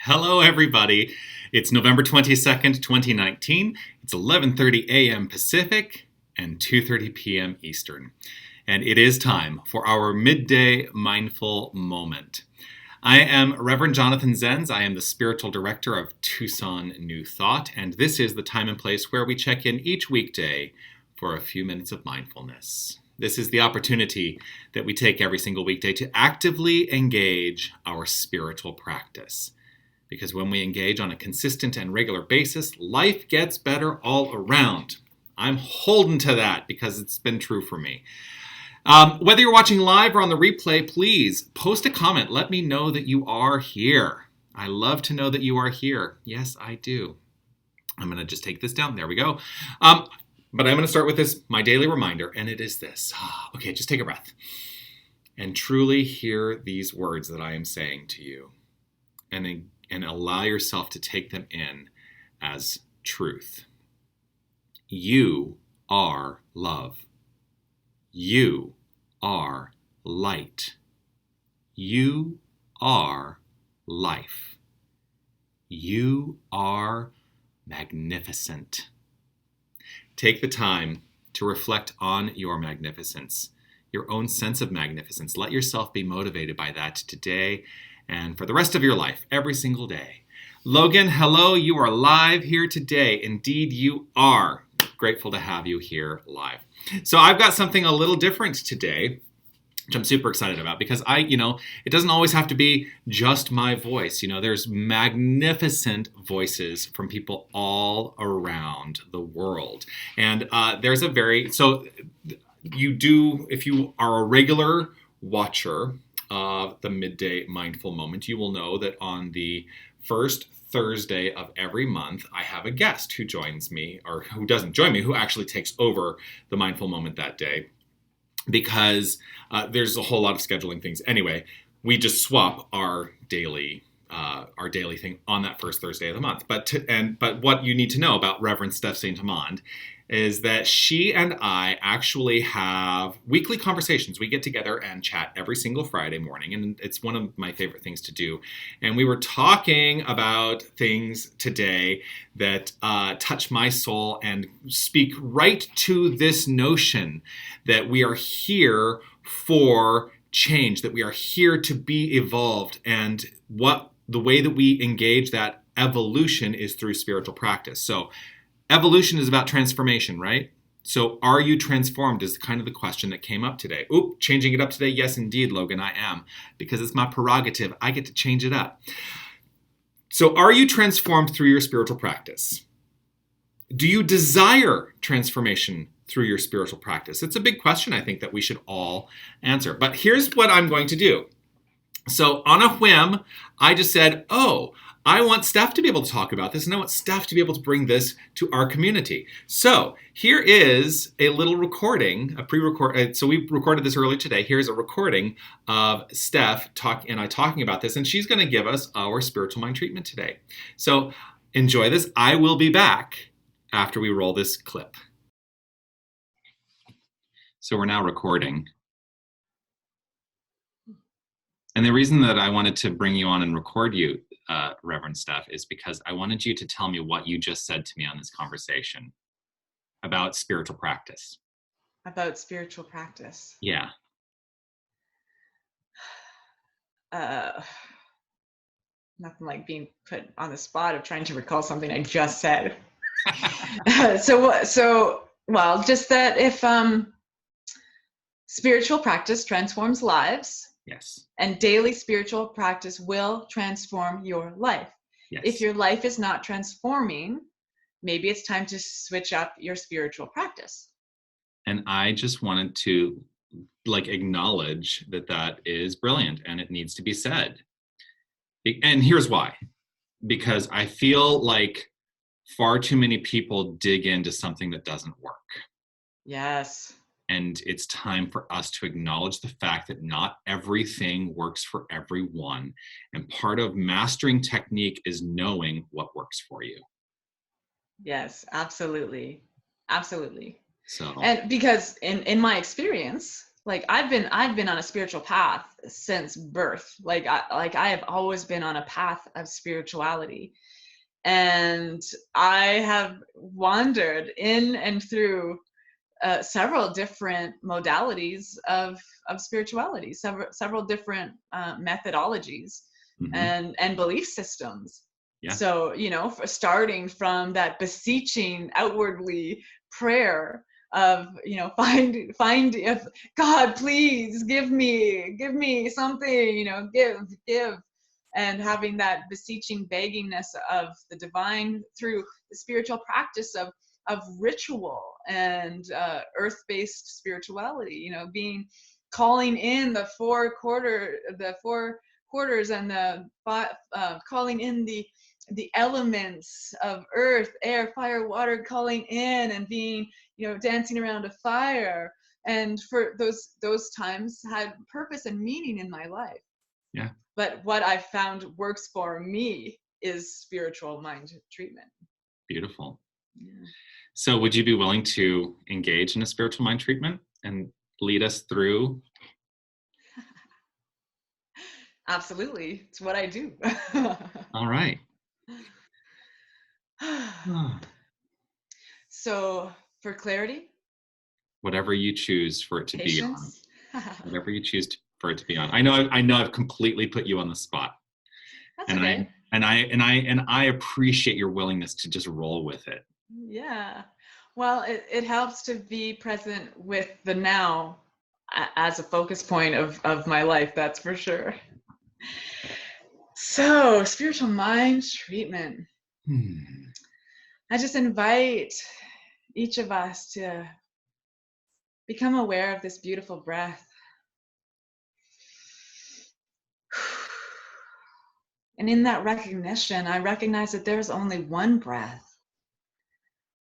Hello, everybody. It's November 22nd, 2019. It's 11:30 a.m. Pacific and 2:30 p.m. Eastern. And it is time for our midday mindful moment. I am Reverend Jonathan Zenz. I am the spiritual director of Tucson New Thought, and this is the time and place where we check in each weekday for a few minutes of mindfulness. This is the opportunity that we take every single weekday to actively engage our spiritual practice. Because when we engage on a consistent and regular basis, life gets better all around. I'm holding to that because it's been true for me. Whether you're watching live or on the replay, please post a comment. Let me know that you are here. I love to know that you are here. Yes, I do. I'm going to just take this down. There we go. But I'm going to start with this, my daily reminder, and it is this. Okay, just take a breath and truly hear these words that I am saying to you. And allow yourself to take them in as truth. You are love. You are light. You are life. You are magnificent. Take the time to reflect on your magnificence, your own sense of magnificence. Let yourself be motivated by that today and for the rest of your life, every single day. Logan, hello, you are live here today. Indeed, you are. Grateful to have you here live. So I've got something a little different today, which I'm super excited about because it doesn't always have to be just my voice. There's magnificent voices from people all around the world. And if you are a regular watcher of the Midday Mindful Moment, you will know that on the first Thursday of every month, I have a guest who joins me, or who doesn't join me, who actually takes over the Mindful Moment that day, because there's a whole lot of scheduling things. Anyway, we just swap our daily thing on that first Thursday of the month. But what you need to know about Reverend Steph St. Amand is that she and I actually have weekly conversations. We get together and chat every single Friday morning, and it's one of my favorite things to do. And we were talking about things today that touch my soul and speak right to this notion that we are here for change, that we are here to be evolved, and the way that we engage that evolution is through spiritual practice. So evolution is about transformation, right? So are you transformed is kind of the question that came up today. Changing it up today. Yes, indeed, Logan, I am, because it's my prerogative. I get to change it up. So are you transformed through your spiritual practice? Do you desire transformation through your spiritual practice? It's a big question, I think, that we should all answer. But here's what I'm going to do. So on a whim, I just said, I want Steph to be able to talk about this, and I want Steph to be able to bring this to our community. So here is a little recording, a pre-record. So we recorded this earlier today. Here's a recording of Steph and I talking about this, and she's going to give us our spiritual mind treatment today. So enjoy this. I will be back after we roll this clip. So we're now recording. And the reason that I wanted to bring you on and record you, Reverend Steph, is because I wanted you to tell me what you just said to me on this conversation about spiritual practice. About spiritual practice? Yeah. Nothing like being put on the spot of trying to recall something I just said. Just that if spiritual practice transforms lives, yes, and daily spiritual practice will transform your life. Yes. If your life is not transforming, maybe it's time to switch up your spiritual practice. And I just wanted to acknowledge that is brilliant and it needs to be said. And here's why. Because I feel like far too many people dig into something that doesn't work. Yes. And it's time for us to acknowledge the fact that not everything works for everyone. And part of mastering technique is knowing what works for you. Yes, absolutely. Absolutely. So, and because in my experience, Like I've been on a spiritual path since birth. Like I have always been on a path of spirituality. And I have wandered in and through several different modalities of spirituality, several different methodologies and belief systems. Yeah. So, starting from that beseeching outwardly prayer of, find if God, please give me something, give, and having that beseeching beggingness of the divine through the spiritual practice of ritual and earth-based spirituality, calling in the four quarters and calling in the elements of earth, air, fire, water, calling in and being, dancing around a fire. And for those times had purpose and meaning in my life. Yeah. But what I found works for me is spiritual mind treatment. Beautiful. Yeah. So would you be willing to engage in a spiritual mind treatment and lead us through? Absolutely. It's what I do. All right. So for clarity, whatever you choose for it to patience. be on. Whatever you choose for it to be on. I know I've completely put you on the spot. That's okay. I appreciate your willingness to just roll with it. Yeah. Well, it helps to be present with the now as a focus point of my life, that's for sure. So, spiritual mind treatment. I just invite each of us to become aware of this beautiful breath. And in that recognition, I recognize that there's only one breath,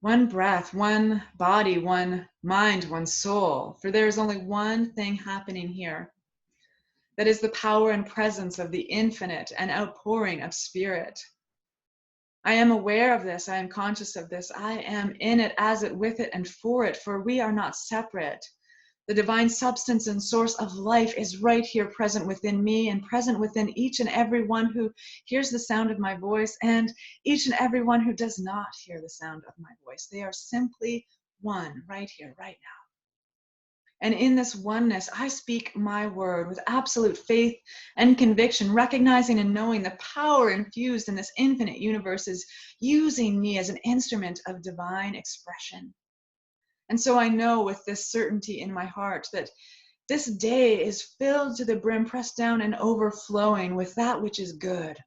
one body, one mind, one soul. For there is only one thing happening here. That is the power and presence of the infinite and outpouring of spirit. I am aware of this. I am conscious of this. I am in it, as it, with it, and for it, for we are not separate. The divine substance and source of life is right here, present within me and present within each and every one who hears the sound of my voice and each and every one who does not hear the sound of my voice. They are simply one right here, right now. And in this oneness, I speak my word with absolute faith and conviction, recognizing and knowing the power infused in this infinite universe is using me as an instrument of divine expression. And so I know with this certainty in my heart that this day is filled to the brim, pressed down and overflowing with that which is good.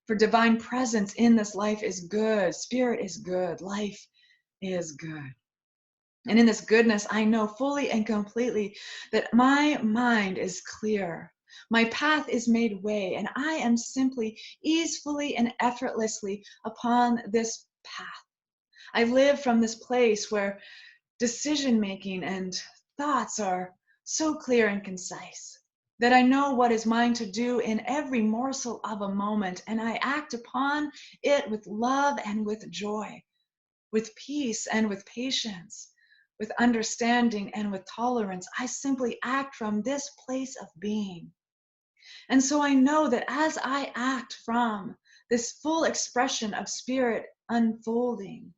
For divine presence in this life is good, spirit is good, life is good. And in this goodness, I know fully and completely that my mind is clear. My path is made way, and I am simply easefully and effortlessly upon this path. I live from this place where decision-making and thoughts are so clear and concise that I know what is mine to do in every morsel of a moment, and I act upon it with love and with joy, with peace and with patience, with understanding and with tolerance. I simply act from this place of being. And so I know that as I act from this full expression of spirit unfolding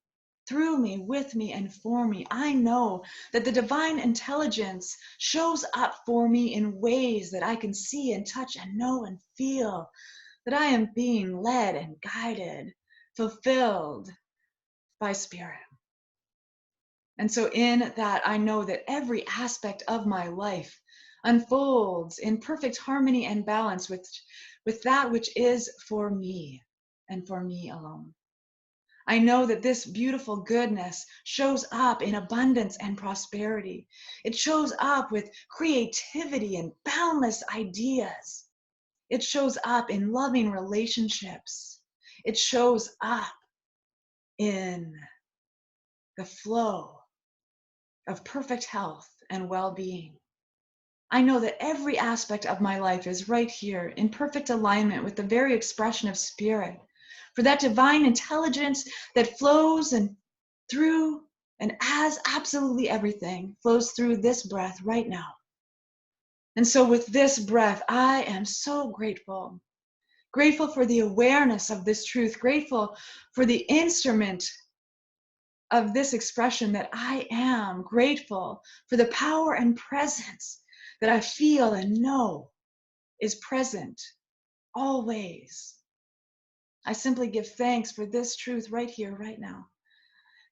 through me, with me, and for me, I know that the divine intelligence shows up for me in ways that I can see and touch and know and feel, that I am being led and guided, fulfilled by spirit. And so in that, I know that every aspect of my life unfolds in perfect harmony and balance with that which is for me and for me alone. I know that this beautiful goodness shows up in abundance and prosperity. It shows up with creativity and boundless ideas. It shows up in loving relationships. It shows up in the flow of perfect health and well-being. I know that every aspect of my life is right here in perfect alignment with the very expression of spirit, for that divine intelligence that flows and through And as absolutely everything flows through this breath right now. And so with this breath, I am so grateful. Grateful for the awareness of this truth. Grateful for the instrument of this expression that I am. Grateful for the power and presence that I feel and know is present always. I simply give thanks for this truth right here, right now.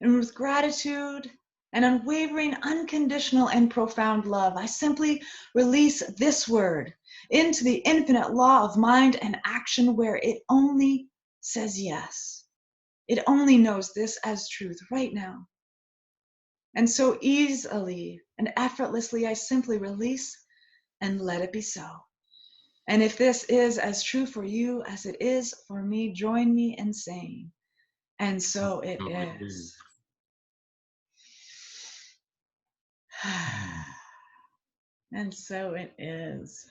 And with gratitude and unwavering, unconditional, and profound love, I simply release this word into the infinite law of mind and action, where it only says yes. It only knows this as truth right now. And so easily and effortlessly, I simply release and let it be so. And if this is as true for you as it is for me, join me in saying, and so it is. And so it is.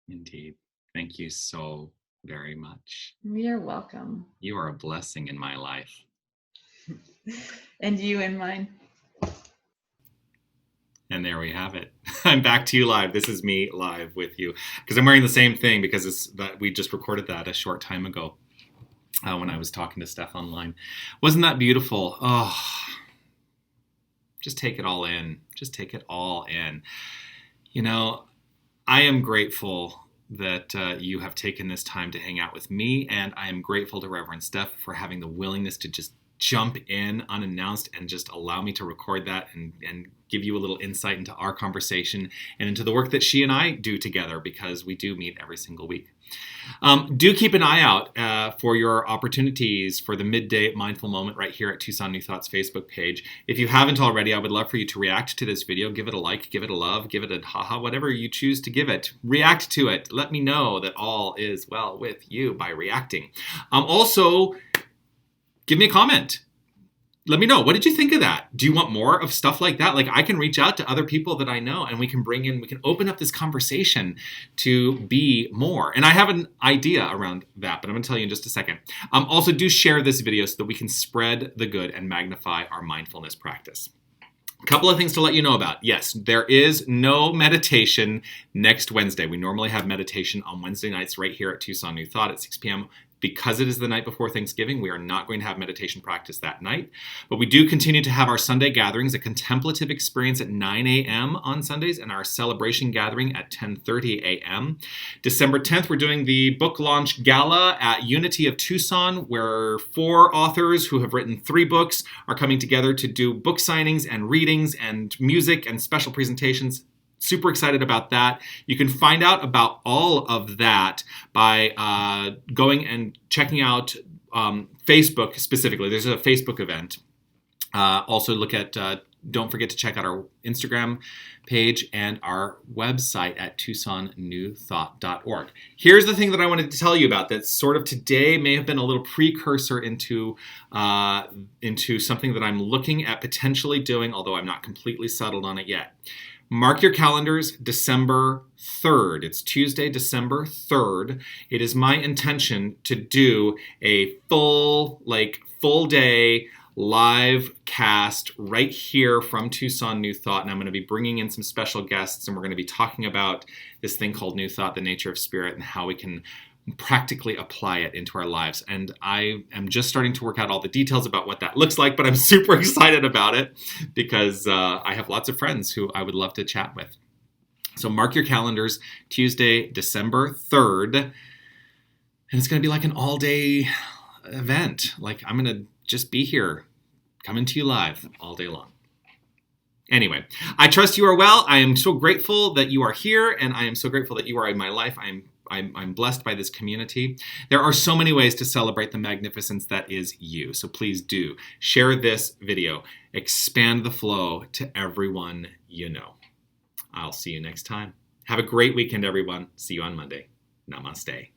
Indeed. Thank you so very much. You're welcome. You are a blessing in my life. And you in mine. And there we have it. I'm back to you live. This is me live with you, because I'm wearing the same thing, because we just recorded that a short time ago when I was talking to Steph online. Wasn't that beautiful? Oh, just take it all in. Just take it all in. You know, I am grateful that you have taken this time to hang out with me, and I am grateful to Reverend Steph for having the willingness to just jump in unannounced and just allow me to record that and give you a little insight into our conversation and into the work that she and I do together, because we do meet every single week. Do keep an eye out for your opportunities for the midday mindful moment right here at Tucson New Thought's Facebook page. If you haven't already, I would love for you to react to this video. Give it a like, give it a love, give it a haha, whatever you choose to give it. React to it. Let me know that all is well with you by reacting. Also, give me a comment. Let me know, what did you think of that? Do you want more of stuff like that? Like, I can reach out to other people that I know, and we can open up this conversation to be more. And I have an idea around that, but I'm gonna tell you in just a second. Also, do share this video so that we can spread the good and magnify our mindfulness practice. A couple of things to let you know about. Yes, there is no meditation next Wednesday. We normally have meditation on Wednesday nights right here at Tucson New Thought at 6 p.m. Because it is the night before Thanksgiving, we are not going to have meditation practice that night. But we do continue to have our Sunday gatherings, a contemplative experience at 9 a.m. on Sundays, and our celebration gathering at 10:30 a.m. December 10th, we're doing the book launch gala at Unity of Tucson, where 4 authors who have written 3 books are coming together to do book signings and readings and music and special presentations. Super excited about that. You can find out about all of that by going and checking out Facebook specifically. There's a Facebook event. Also look at, don't forget to check out our Instagram page and our website at tucsonnewthought.org. Here's the thing that I wanted to tell you about that sort of today may have been a little precursor into something that I'm looking at potentially doing, although I'm not completely settled on it yet. Mark your calendars, December 3rd. It's Tuesday, December 3rd. It is my intention to do a full day live cast right here from Tucson New Thought. And I'm going to be bringing in some special guests, and we're going to be talking about this thing called New Thought, the nature of spirit, and how we can practically apply it into our lives. And I am just starting to work out all the details about what that looks like, but I'm super excited about it because I have lots of friends who I would love to chat with. So mark your calendars, Tuesday, December 3rd. And it's going to be like an all-day event. Like, I'm going to just be here coming to you live all day long. Anyway, I trust you are well. I am so grateful that you are here, and I am so grateful that you are in my life. I'm blessed by this community. There are so many ways to celebrate the magnificence that is you. So please do share this video. Expand the flow to everyone you know. I'll see you next time. Have a great weekend, everyone. See you on Monday. Namaste.